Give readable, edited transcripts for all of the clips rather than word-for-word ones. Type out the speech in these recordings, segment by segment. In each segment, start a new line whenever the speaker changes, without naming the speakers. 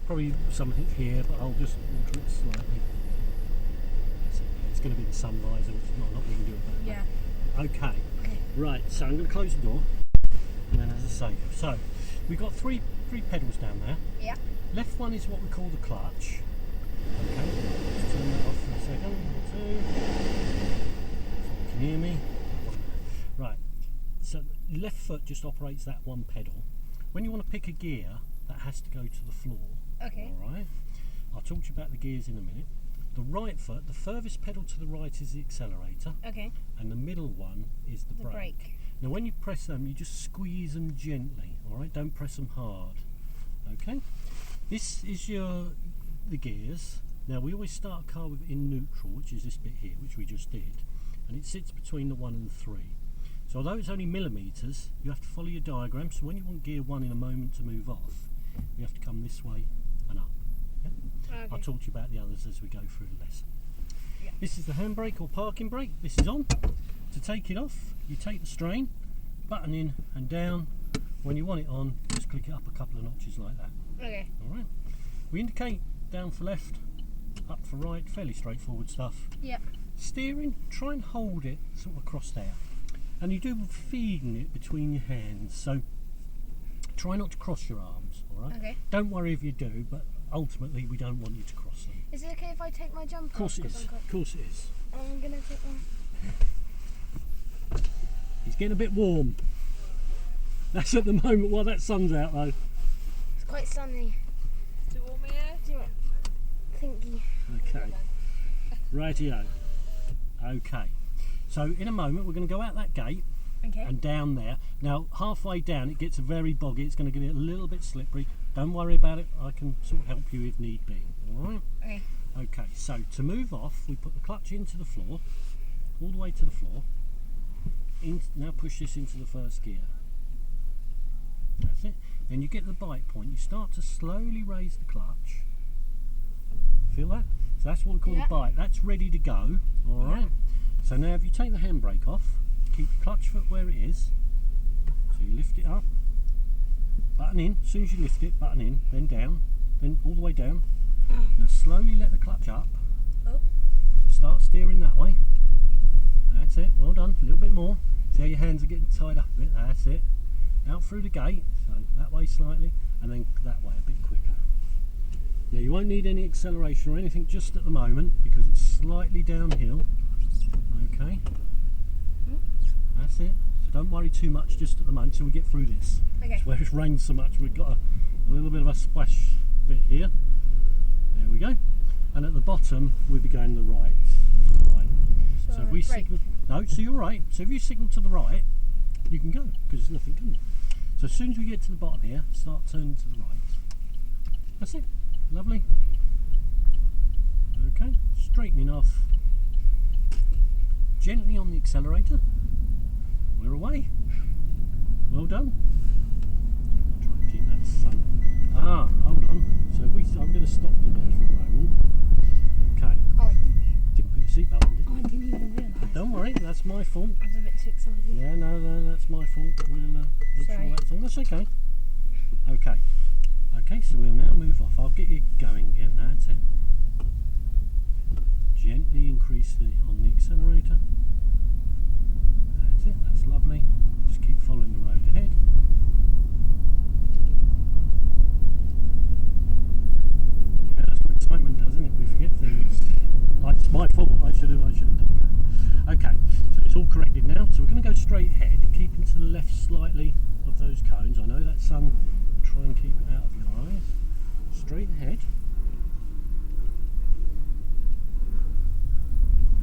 probably something here, but I'll just alter it slightly. It's going to be the sun visor, which is not a lot we can do about that.
Yeah.
Okay.
Okay.
Right, so I'm going to close the door, and then as I say, so we've got three pedals down there.
Yeah.
Left one is what we call the clutch. Okay, let's turn that off for a second or two. So you can hear me. Right, so the left foot just operates that one pedal. When you want to pick a gear, that has to go to the floor.
Okay.
Alright, I'll talk to you about the gears in a minute. The right foot, the furthest pedal to the right is the accelerator.
Okay.
And the middle one is the brake. Now when you press them, you just squeeze them gently, alright? Don't press them hard. Okay? This is the gears. Now we always start a car with in neutral, which is this bit here, which we just did. And it sits between the 1 and the 3. So although it's only millimetres, you have to follow your diagram. So when you want gear 1 in a moment to move off, you have to come this way and up. Yeah?
Okay.
I'll talk to you about the others as we go through the lesson.
Yeah.
This is the handbrake or parking brake. This is on. To take it off, you take the strain, button in and down. When you want it on, just click it up a couple of notches like that.
Okay.
Alright. We indicate down for left, up for right, fairly straightforward stuff.
Yep.
Steering, try and hold it sort of across there. And you do feeding it between your hands, so try not to cross your arms, alright?
Okay.
Don't worry if you do, but ultimately we don't want you to cross them.
Is it okay if I take my jumper off?
Of course it
'Cause
is,
I'm
of course it is.
I'm gonna take one.
It's getting a bit warm. That's at the moment while that sun's out though.
It's quite sunny.
Too warm here?
Do you want? Thinky.
Okay. Rightio. Okay. So in a moment we're going to go out that gate
Okay.
and down there. Now halfway down it gets very boggy. It's going to get a little bit slippery. Don't worry about it. I can sort of help you if need be. All right.
Okay.
Okay. So to move off, we put the clutch into the floor, all the way to the floor. Now push this into the first gear. That's it. Then you get to the bite point. You start to slowly raise the clutch. Feel that? So that's what we call
Yeah.
the bite. That's ready to go. All right. So now if you take the handbrake off, keep the clutch foot where it is. So you lift it up, button in. As soon as you lift it, button in, then down, then all the way down. Now slowly let the clutch up.
Oh.
So start steering that way. That's it. Well done. A little bit more. See how your hands are getting tied up a bit. That's it. Out through the gate. So that way slightly, and then that way a bit quicker. Now you won't need any acceleration or anything just at the moment because it's slightly downhill. Okay. That's it. So don't worry too much just at the moment till we get through this.
Okay.
Where it's rained so much we've got a little bit of a splash bit here. There we go. And at the bottom we'll be going the right. Right. So if we
brake.
signal, no, so you're right. So if you signal to the right, you can go because there's nothing coming. So as soon as we get to the bottom here, start turning to the right. That's it. Lovely. Okay, straightening off. Gently on the accelerator. We're away. Well done. I'll try and keep that sun. Ah, hold on. So if I'm going to stop you there for a moment. Okay.
Oh, I
Didn't put your seatbelt on, did you?
didn't even realise.
Don't worry, that's my fault.
I was a bit too excited.
Yeah, no, that's my fault. We'll make sure
Sorry.
that's on. That's okay. Okay. Okay, so we'll now move off. I'll get you going again. That's it. Gently increase on the accelerator. That's it. That's lovely. Just keep following the road ahead. Yeah, that's what excitement does, isn't it? We forget things. It's my fault. I should have done that. Okay, so it's all corrected now. So we're going to go straight ahead, keeping to the left slightly of those cones. I know that sun. Try and keep it out of your eyes. Straight ahead.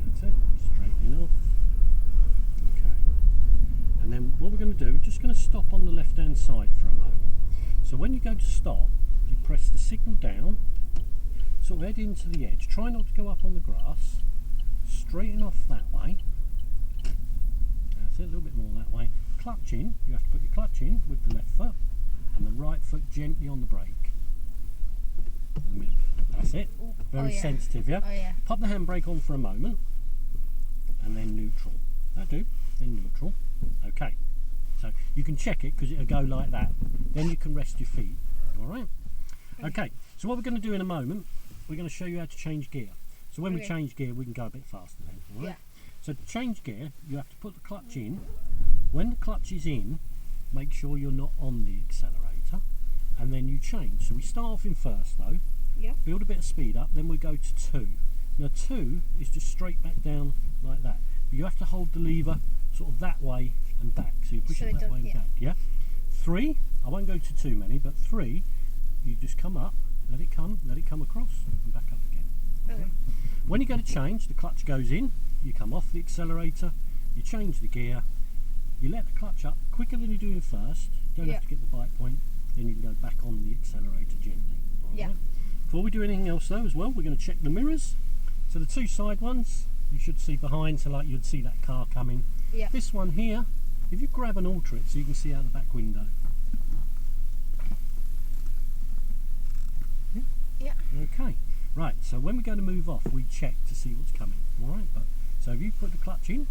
That's it. Straightening off. Okay. And then what we're going to do, we're just going to stop on the left hand side for a moment. So when you go to stop, you press the signal down, sort of head into the edge. Try not to go up on the grass. Straighten off that way. That's it, a little bit more that way. Clutch in. You have to put your clutch in with the left foot. And the right foot gently on the brake. That's it. Very
yeah.
sensitive, yeah?
Oh yeah.
Pop the handbrake on for a moment, and then neutral. That'll do. Then neutral. Okay. So you can check it because it'll go like that. Then you can rest your feet. All right. Okay. So what we're going to do in a moment, we're going to show you how to change gear. So when we
Okay.
change gear, we can go a bit faster then. All right?
Yeah.
So to change gear, you have to put the clutch in. When the clutch is in, make sure you're not on the accelerator, and then you change. So we start off in first though,
Yeah.
build a bit of speed up, then we go to 2. Now 2 is just straight back down like that. But you have to hold the lever sort of that way and back. So you push
So
it
it
that
does-
way and
yeah.
back. Yeah. 3, I won't go to too many, but 3, you just come up, let it come across and back up again.
Okay.
When you go to change, the clutch goes in, you come off the accelerator, you change the gear, you let the clutch up quicker than you do in first, you don't
Yeah.
have to get the bite point, then you can go back on the accelerator gently. All
Yeah.
right? Before we do anything else though as well, we're going to check the mirrors. So the 2 side ones, you should see behind, so like you'd see that car coming.
Yeah.
This one here, if you grab and alter it so you can see out the back window.
Yeah.
Okay, right, so when we go to move off, we check to see what's coming. Alright, but so if you put the clutch in,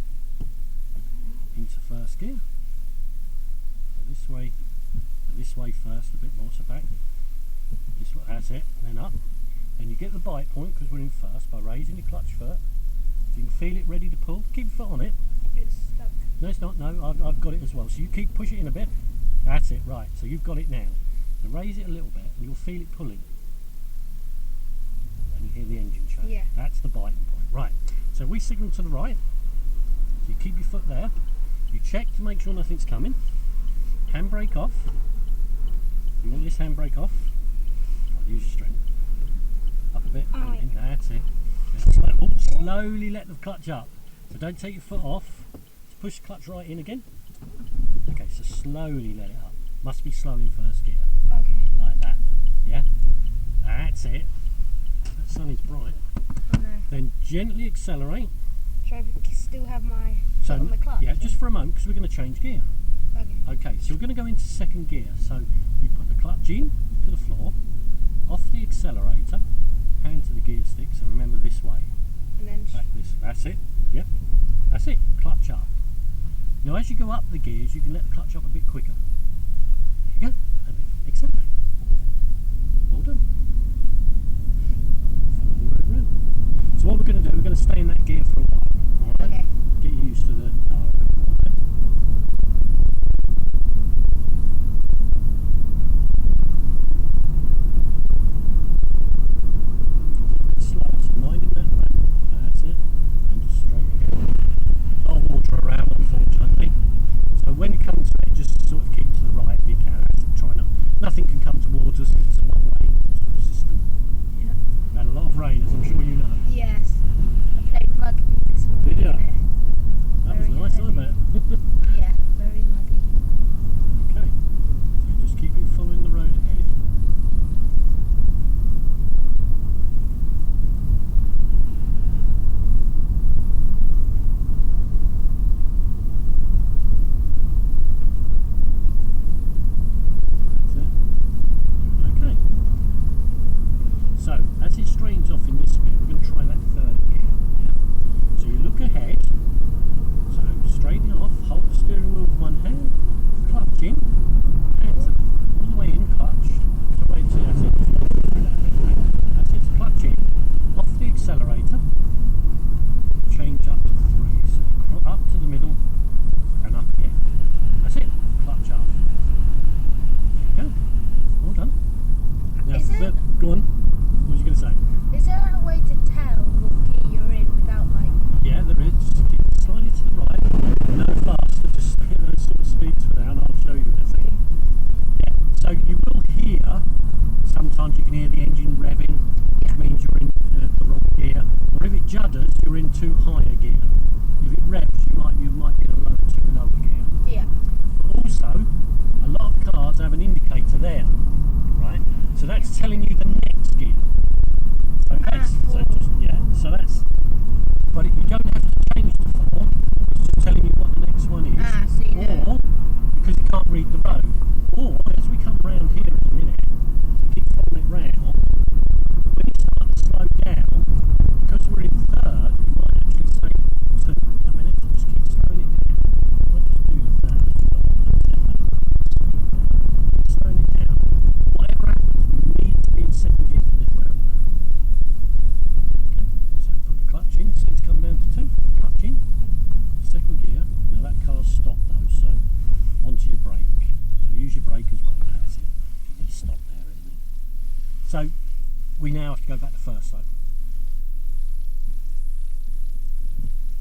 into first gear, so this way first, a bit more, so back, this way, that's it, then up, then you get the bite point because we're in first by raising your clutch foot, so you can feel it ready to pull, keep your foot on it,
It's stuck.
no it's not, no, I've got it as well, so you keep push it in a bit, that's it, right, so you've got it now, so raise it a little bit and you'll feel it pulling. You hear the engine change.
Yeah.
That's the biting point. Right. So we signal to the right. So you keep your foot there. You check to make sure nothing's coming. Handbrake off. You want this handbrake off. I'll use your strength. Up a bit.
Aye.
And that's it. Then slowly let the clutch up. So don't take your foot off. Just push the clutch right in again. Okay, so slowly let it up. Must be slow in first gear.
Okay.
Like that. Yeah? That's it. That sun is bright.
Oh no.
Then gently accelerate.
Should I still have my
So
foot on the clutch?
yeah, just for a moment because we're going to change gear.
Okay.
Okay, so we're going to go into second gear. So you put the clutch in to the floor, off the accelerator, hand to the gear stick. So remember this way,
And then
back this. That's it. Yep, that's it. Clutch up. Now as you go up the gears, you can let the clutch up a bit quicker. There you go, and then accelerate. Well done. So what we're going to do, we're going to stay in that gear for a while. All right?
Okay.
Get used to the car a bit more. Slow, so minding that ramp. That's it. And just straight ahead. A lot of water around, unfortunately. So when it comes to it, just sort of keep to the right if you can. Try not. Nothing can come towards us if it's a one-way sort of system.
Yeah.
We've had a lot of rain, as I'm sure you know.
Yes. I played rugby this morning.
Did ya?
and
That was
Very
nice,
heavy.
I bet.
Yeah, very muddy.
Okay, so just keeping following the road ahead. That's it. Okay. So as it straightens off in this bit, we're going to try that third gear. Yeah? So you look ahead. So straighten it off, hold the steering wheel with one hand, clutch in, hands all the way in, clutch. So wait until that's it. Just wait through that bit. That's it. Clutch in, off the accelerator, change up to 3. So up to the middle and up again. That's it. Clutch up. There you go. Well done. Now,
Is it-
go on. What was you going to say?
Is there a way to tell what gear you're in without like?
Yeah, there is. Just keep it slightly to the right. No faster, just hit those sort of speeds for now, and I'll show you in a second. Yeah, so you will hear, sometimes you can hear the engine revving, which means you're in the wrong gear. Or if it judders, you're in too high a gear. If it revs, you might be in a too low gear.
Yeah.
But also, a lot of cars have an indicator there, right? So that's telling you the next gear. So that's, so that's, but you don't have to change the form, it's just telling you what the next one is.
Ah, so you know.
Or, because you can't read the road, or as we come round here in a minute, keep following it round, when you start to slow down, because we're in third, you might actually say 2 in a minute, so just keep slowing it down. I'll just do that as well. Slowing it down. Whatever happens, we need to be in second So we now have to go back to first though.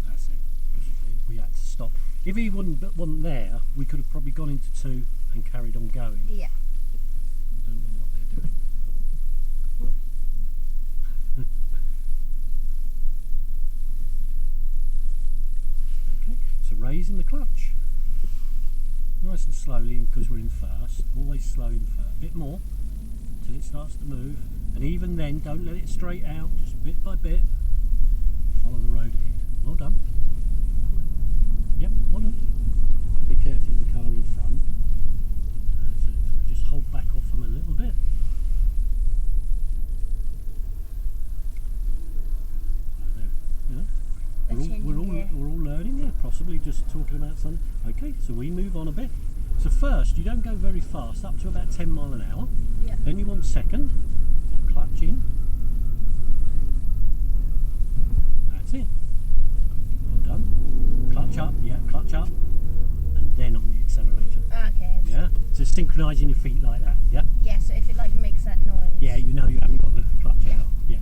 That's it. Because we had to stop. If he wasn't there, we could have probably gone into 2 and carried on going.
Yeah.
Don't know what they're doing. Okay, so raising the clutch. Nice and slowly, because we're in first. Always slow in first. A bit more till it starts to move. And even then, don't let it straight out. Just bit by bit. Follow the road ahead. Well done. Yep, well done. Be careful of the car in front. So we just hold back off them a little bit. So we're all learning, yeah, possibly just talking about something. Okay, so we move on a bit. So first, you don't go very fast, up to about 10 mile an hour.
Yeah.
Then you want second, so clutch in. That's it. Well done. Clutch up, yeah, clutch up. And then on the accelerator.
Okay.
Yeah, so synchronising your feet like that, yeah?
Yeah, so if it like makes that noise.
Yeah, you know you haven't got the clutch
Yeah.
out. Yeah.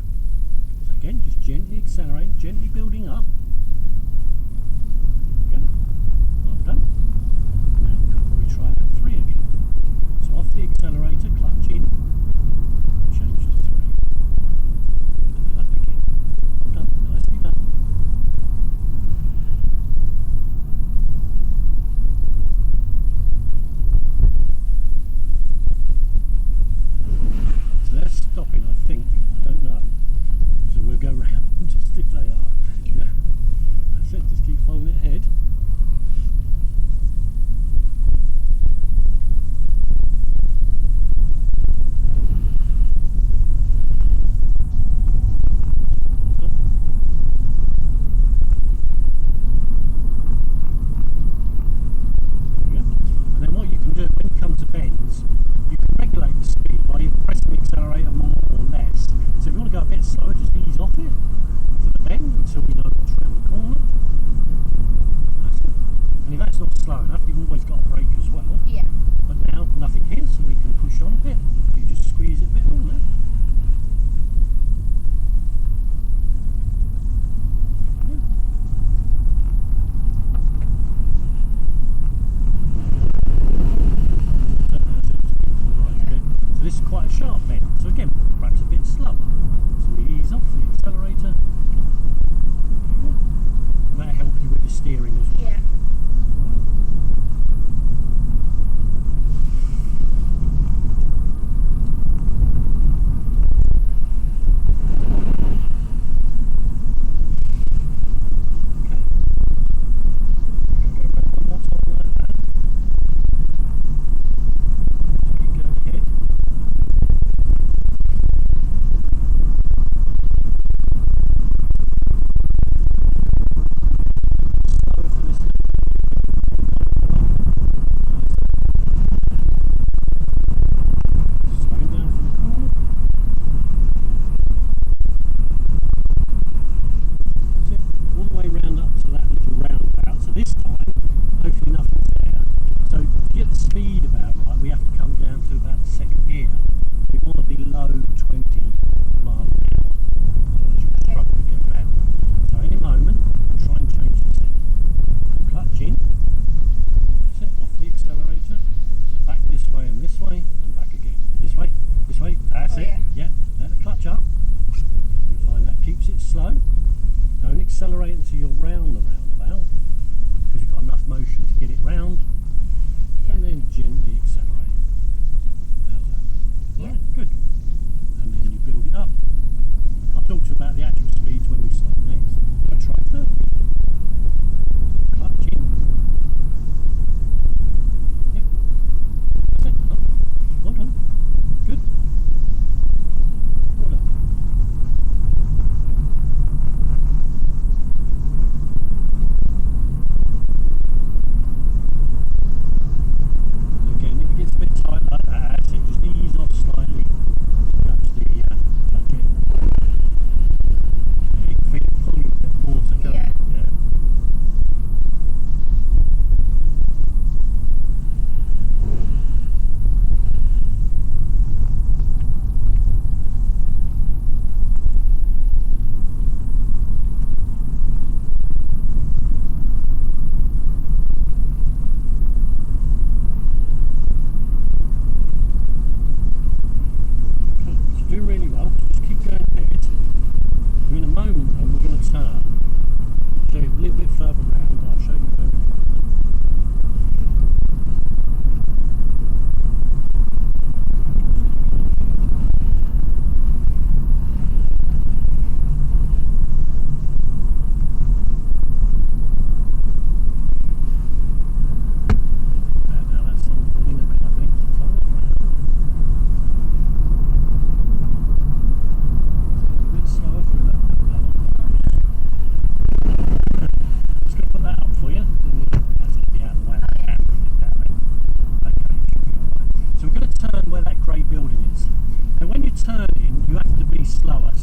So again, just gently accelerate, gently building up. There we go. Well done. Now we can probably try that 3 again. So off the accelerator, clutch in, change to 3. And then up again. Well done, nicely done. So they're stopping, I think. I don't know. So we'll go round just if they are. Yeah. That's it, just keep following it ahead. And then what you can do when you come to bends, you can regulate the speed by either pressing the accelerator more or less. So if you want to go a bit slower, just ease off it for the bend until we know what's around the corner. That's it. And if that's not slow enough, you've always got a brake as well.
Yeah.
But now nothing here, so we can push on a bit. You just squeeze it a bit more there. So this is quite a sharp bend, so again, perhaps a bit slower. So we ease off the accelerator. And that'll help you with the steering as well.
Yeah. Slow. Don't accelerate until you're round the roundabout because you've got enough motion to get it round, and then gently accelerate. How's that? Yeah.
Right, good. And then you build it up. I'll talk to you about the actual speeds when we stop next. But try first. Clutch in. Yep. That's it. Well done. Good.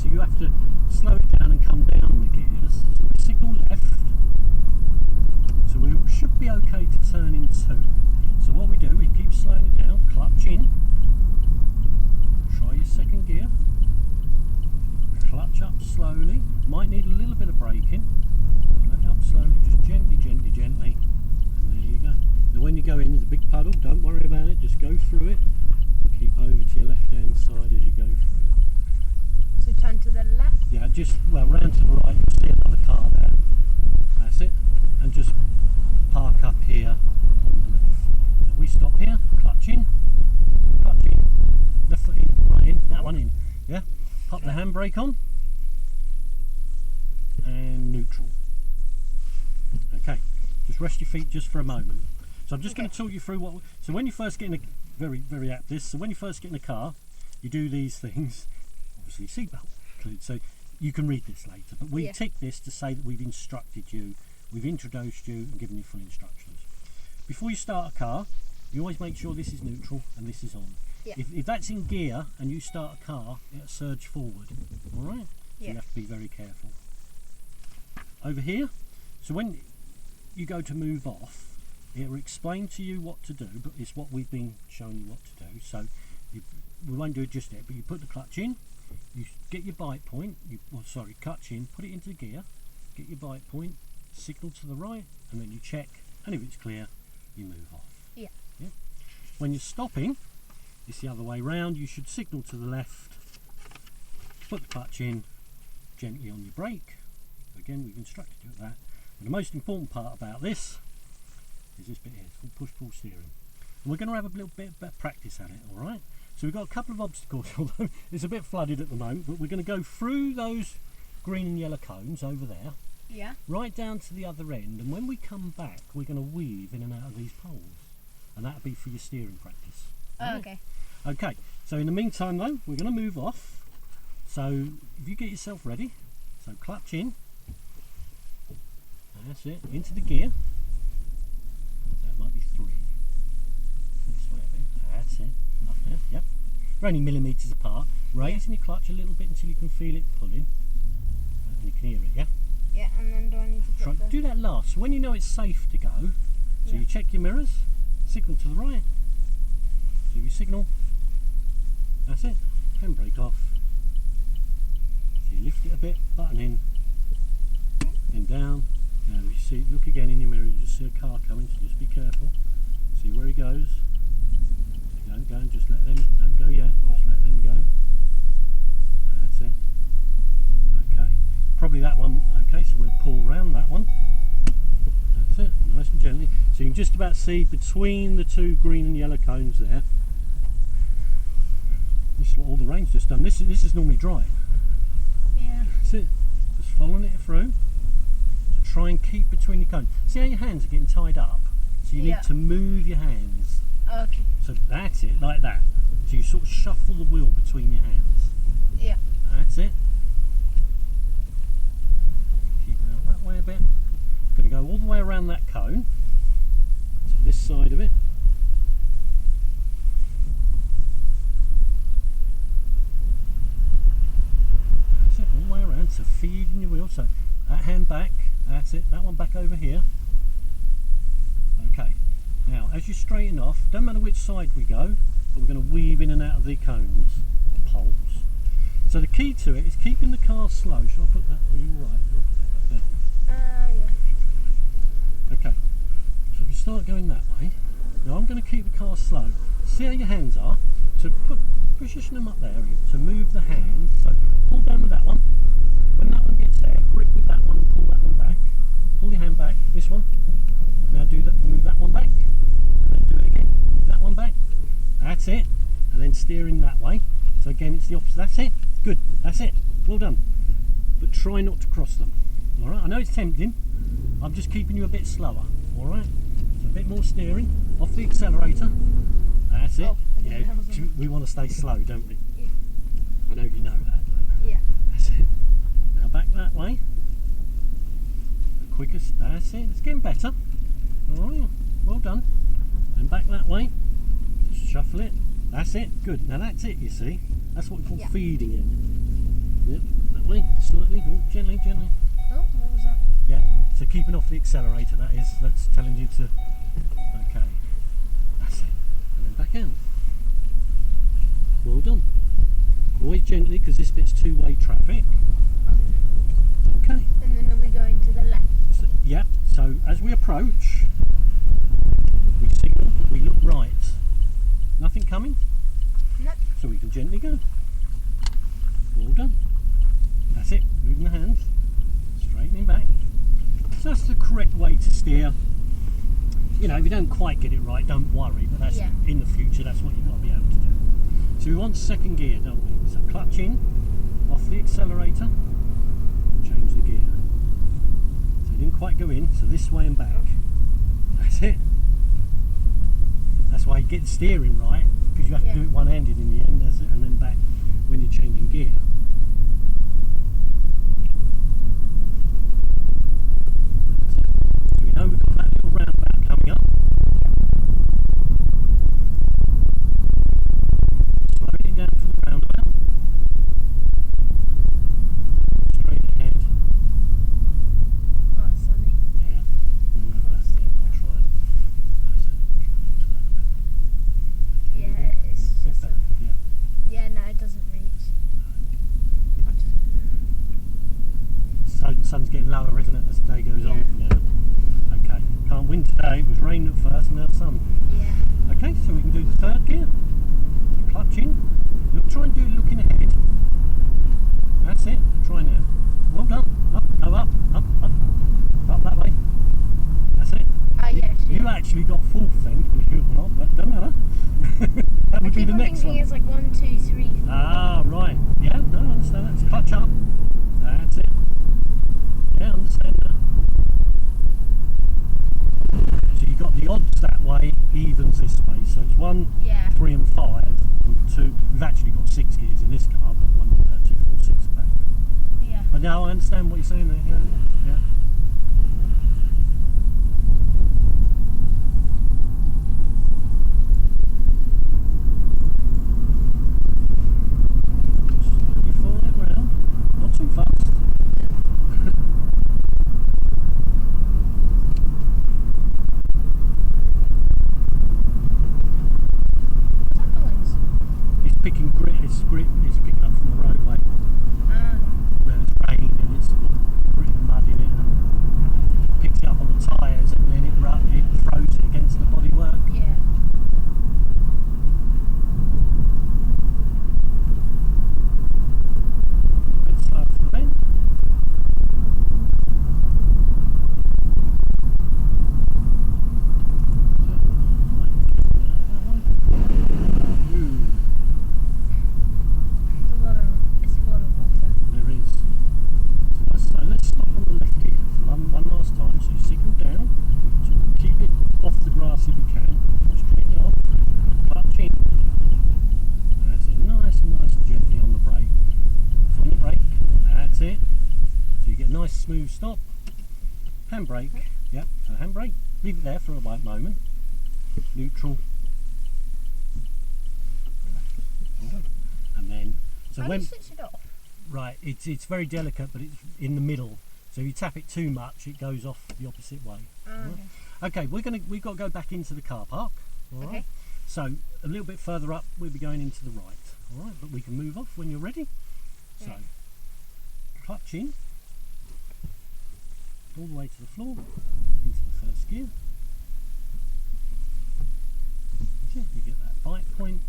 so you have to slow it down and come down the gears. So we signal left, so we should be okay to turn in two. So what we do, we keep slowing it down, clutch in, try your second gear, clutch up slowly, might need a little bit of braking, let it up slowly, just gently, gently, gently, and there you go. Now when you go in, there's a big puddle, don't worry about it, just go through it, and keep over to your left hand side as you go through.
So turn to the left.
Yeah, just, well, round to the right, you'll see another car there, that's it, and just park up here on the left. So we stop here, clutch in, left foot in, right in, that one in, yeah? Pop the handbrake on, and neutral. Okay, just rest your feet just for a moment. So I'm just going to talk you through what, so when you first get in a, very apt this, so when you first get in a car, you do these things, obviously seatbelt included, so you can read this later, but we tick this to say that we've instructed you, we've introduced you and given you full instructions. Before you start a car, you always make sure this is neutral and this is on.
Yeah.
If that's in gear and you start a car, it'll surge forward, alright? So
Yeah.
you have to be very careful. Over here, so when you go to move off, it will explain to you what to do, but it's what we've been showing you what to do. So we won't do it just yet, but you put the clutch in, you get your bite point, clutch in, put it into gear, get your bite point, signal to the right, and then you check, and if it's clear, you move off.
Yeah.
When you're stopping, it's the other way round, you should signal to the left, put the clutch in, gently on your brake. Again, we've instructed you at that. And the most important part about this is this bit here, it's called push-pull steering. And we're going to have a little bit of practice at it, alright? So we've got a couple of obstacles, although it's a bit flooded at the moment, but we're going to go through those green and yellow cones over there,
Yeah.
right down to the other end, and when we come back, we're going to weave in and out of these poles. And that'll be for your steering practice.
Oh,
Alright?
okay.
Okay, so in the meantime though, we're going to move off. So if you get yourself ready, so clutch in, that's it, into the gear, that might be 3, this way a bit, that's it, up there, yep. We're only millimetres apart, raising your clutch a little bit until you can feel it pulling, and you can hear it, yeah?
Yeah, and then do I need to put the...
Do that last, so when you know it's safe to go, so
Yeah.
you check your mirrors, signal to the right, so you signal, that's it, handbrake off, so you lift it a bit, button in, and down. Now you see, look again in your mirror, you just see a car coming, so just be careful, see where he goes, don't go and just let them, don't go yet, just let them go, that's it, okay, probably that one, okay, so we'll pull round that one, that's it, nice and gently, so you can just about see between the two green and yellow cones there, this is what all the rain's just done, this is normally dry,
Yeah.
that's it, just following it through. Try and keep between your cones. See how your hands are getting tied up? So you
Yeah.
need to move your hands.
Okay.
So that's it, like that. So you sort of shuffle the wheel between your hands.
Yeah.
That's it. Keep it out that way a bit. Going to go all the way around that cone. So this side of it. That's it, all the way around. So feeding your wheel. So that hand back. That's it, that one back over here. Okay, now as you straighten off, don't matter which side we go, but we're going to weave in and out of the cones, or poles. So the key to it is keeping the car slow. Shall I put that, are you alright? Shall I put that back there?
Yeah.
Okay, so if you start going that way, now I'm going to keep the car slow. See how your hands are? So position them up there, so move the hands, so pull down with that one. When that one gets there, grip with that one and pull that one back. Pull your hand back, this one. Now do that, move that one back. And then do it again. Move that one back. That's it. And then steering that way. So again, it's the opposite. That's it. Good. That's it. Well done. But try not to cross them. Alright, I know it's tempting. I'm just keeping you a bit slower. Alright? So a bit more steering. Off the accelerator. That's it.
Oh,
Yeah,
that was on.
we want to stay slow, don't we?
Yeah.
I know you know that.
Yeah.
That's it. Now back that way. The quickest, that's it. It's getting better. Alright, well done. And back that way. Just shuffle it. That's it. Good. Now that's it, you see. That's what we call
Yeah.
feeding it. Yep. Slightly, oh, gently.
Oh, what was that?
Yeah, so keeping off the accelerator, that's telling you to, okay, that's it, and then back out. Well done. Always gently, because this bit's two-way traffic. Okay.
And then are we going to the left?
So, yeah, so as we approach, we signal, we look right. Nothing coming?
Nope.
So we can gently go. Well done. That's it, moving the hands, straightening back. So that's the correct way to steer. You know, if you don't quite get it right, don't worry, but that's in the future, that's what you've got to be able to do. So we want second gear, don't we? So clutch in, off the accelerator, change the gear. So it didn't quite go in, so this way and back. That's it. That's why you get the steering right, because you have to do it one-handed in the end, that's it, and then back when you're changing gear. That's it. So we know we've got that little roundabout coming up. Slow it down for the roundabout. Straight ahead.
Oh, it's sunny.
Yeah. That's it. I'll try and. That's it. I'll try and slow it a bit.
Yeah, it's just a,
Yeah.
yeah, no, it doesn't reach.
Sun's getting lower, isn't it, as the day goes on? Yeah. Okay. Can't win today. It was raining at first and now sun.
Yeah.
Okay, so we can do the third gear. So clutch in. Look, try and do looking ahead. That's it. Try now. Well done. Up, go up, up, up. Up that way. That's it.
Oh, yeah, sure.
You actually got fourth then, believe it or not, but don't matter. That would be the next one.
It's like 1, 2, 3.
Ah, right. Yeah, no, I understand that. Clutch up. That's it. Yeah, I understand that. So you got the odds that way, evens this way. So it's 1,
Yeah.
3 and 5, and 2. We've actually got 6 gears in this car, but 1, 2, 4, 6 back.
Yeah.
But now I understand what you're saying there. Yeah. Yeah. Slowly follow it round. Not too fast.
What's that noise?
It's picking it's picking up from the roadway. Where it's raining and it's got grit and mud in it, and picks it up on the tyres, and then it throws it against the bodywork.
Yeah.
A bit slow for the bend. Ooh.
It's a lot of water.
There is. So let's stop on the left here one last time. So you signal down, so keep it off the grass if you can, straighten it off, clutch in. That's it, nice and gently on the brake. It's on the brake, that's it. So you get a nice smooth stop. Handbrake, yep, so handbrake, leave it there for a moment. Neutral. Relax. Hold on. And then, so
How do
when.
you switch it off?
Right, it's very delicate, but it's in the middle. So if you tap it too much, it goes off the opposite way. Alright. Okay, we've got to go back into the car park. All right.
Okay.
So a little bit further up, we'll be going into the right. All right, but we can move off when you're ready. So
Yeah.
clutch in, all the way to the floor, into the first gear. That's it. You get that bite point,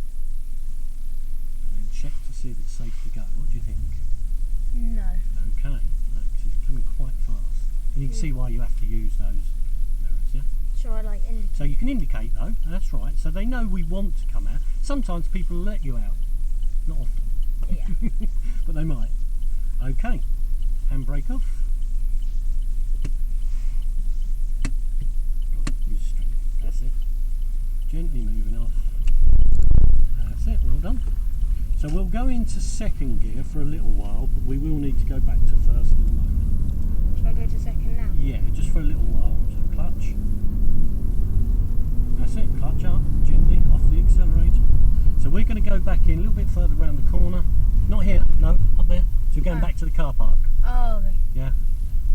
and then check to see if it's safe to go. What do you think?
No.
Okay, no, 'cause it's coming quite fast. And you can see why you have to use those mirrors, yeah?
Shall I like indicate?
So you can indicate though, that's right. So they know we want to come out. Sometimes people let you out. Not often.
Yeah.
But they might. Okay, handbrake off. Right, use strength. That's it. Gently moving off. That's it, well done. So we'll go into second gear for a little while, but we will need to go back to first in a moment.
Shall I go to second now?
Yeah, just for a little while. So clutch. That's it, clutch up, gently off the accelerator. So we're going to go back in a little bit further around the corner. Not here, no, up there. So we're going back to the car park.
Oh, okay.
Yeah.